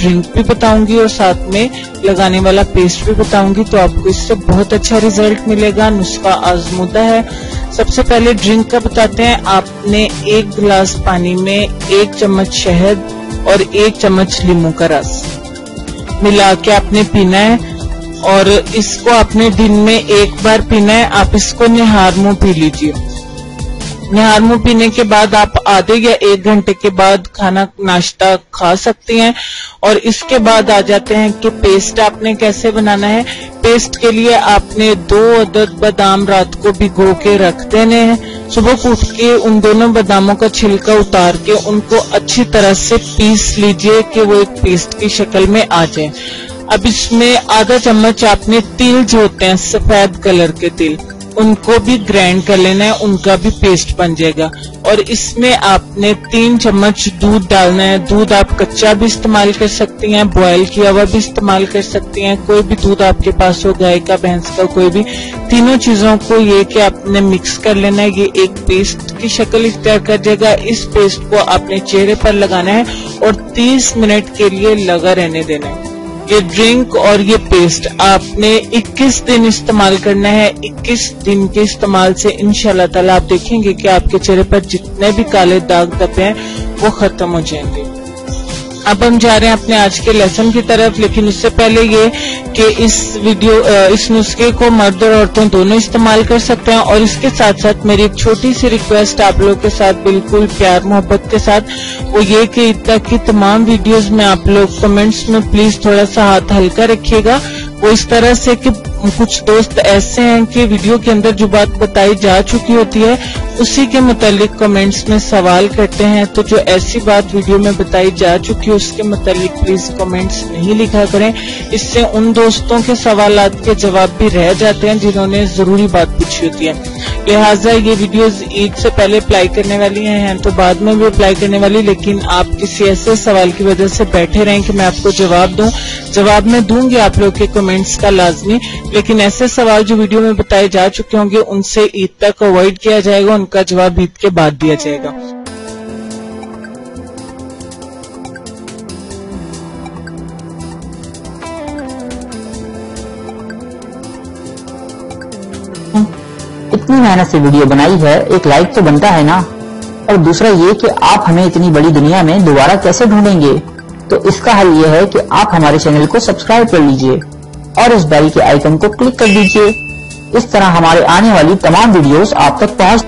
Drink भी बताऊंगी और साथ में लगाने वाला पेस्ट भी बताऊंगी, तो आपको इससे बहुत अच्छा रिजल्ट मिलेगा। नुस्खा आजमूदा है। सबसे पहले ड्रिंक का बताते हैं। आपने 1 गिलास पानी में 1 चम्मच शहद और 1 चम्मच नींबू का रस मिला के आपने पीना है और इसको आपने दिन में 1 बार पीना है। आप इसको निहार मुंह पी लीजिए। निहार मुंह पीने के बाद आप आधे या 1 घंटे के बाद खाना नाश्ता खा सकते हैं। और इसके बाद आ जाते हैं कि पेस्ट आपने कैसे बनाना है। पेस्ट के लिए आपने 2 अदद बादाम रात को भिगो के रख देने हैं। सुबह उठ के उन दोनों बादामों का छिलका उतार के उनको अच्छी तरह से पीस लीजिए कि वो एक पेस्ट की शक्ल में आ जाए। अब इसमें आधा चम्मच आपने तिल जो होते हैं सफेद कलर के तिल, उनको भी ग्राइंड कर लेना है, उनका भी पेस्ट बन जाएगा। और इसमें आपने 3 चम्मच दूध डालना है। दूध आप कच्चा भी इस्तेमाल कर सकती हैं, बॉयल किया हुआ भी इस्तेमाल कर सकती हैं, कोई भी दूध आपके पास हो, गाय का, भैंस का, कोई भी। तीनों चीजों को ये कि आपने मिक्स कर लेना है। ये एक पेस्ट की शक्ल इख्तियार कर जाएगा। इस पेस्ट को आपने चेहरे पर लगाना है और 30 मिनट के लिए लगा रहने देना है। ये ड्रिंक और ये पेस्ट आपने 21 दिन इस्तेमाल करना है। 21 दिन के इस्तेमाल से इंशाल्लाह ताला आप देखेंगे कि आपके चेहरे पर जितने भी काले दाग धब्बे हैं वो खत्म हो जाएंगे। अब हम जा रहे हैं अपने आज के लेसन की तरफ, लेकिन उससे पहले ये कि इस नुस्खे को मर्द और औरतें दोनों इस्तेमाल कर सकते हैं। और इसके साथ साथ मेरी एक छोटी सी रिक्वेस्ट आप लोगों के साथ, बिल्कुल प्यार मोहब्बत के साथ, वो ये कि ईद तक की तमाम वीडियोस में आप लोग कमेंट्स में प्लीज थोड़ा सा हाथ हल्का रखिएगा। वो इस तरह से कि कुछ दोस्त ऐसे हैं कि वीडियो के अंदर जो बात बताई जा चुकी होती है उसी के मुतालिक कमेंट्स में सवाल करते हैं। तो जो ऐसी बात वीडियो में बताई जा चुकी है उसके मुतालिक प्लीज कमेंट्स नहीं लिखा करें। इससे उन दोस्तों के सवालात के जवाब भी रह जाते हैं जिन्होंने जरूरी बात पूछी होती है। लिहाजा ये वीडियोस ईद से पहले अप्लाई करने वाली हैं तो बाद में भी अप्लाई करने वाली, लेकिन आप किसी ऐसे सवाल की वजह से बैठे रहें कि मैं आपको जवाब दूं। जवाब मैं दूंगी आप लोग के कमेंट्स का लाजमी, लेकिन ऐसे सवाल जो वीडियो में बताए जा चुके होंगे उनसे ईद तक अवॉइड किया जाएगा, उनका जवाब ईद के बाद दिया जाएगा। इतनी मेहनत से वीडियो बनाई है, एक लाइक तो बनता है ना। और दूसरा ये कि आप हमें इतनी बड़ी दुनिया में दोबारा कैसे ढूंढेंगे, तो इसका हल ये है कि आप हमारे चैनल को सब्सक्राइब कर लीजिए और इस बेल के आइकन को क्लिक कर दीजिए। इस तरह हमारे आने वाली तमाम वीडियोस आप तक पहुंच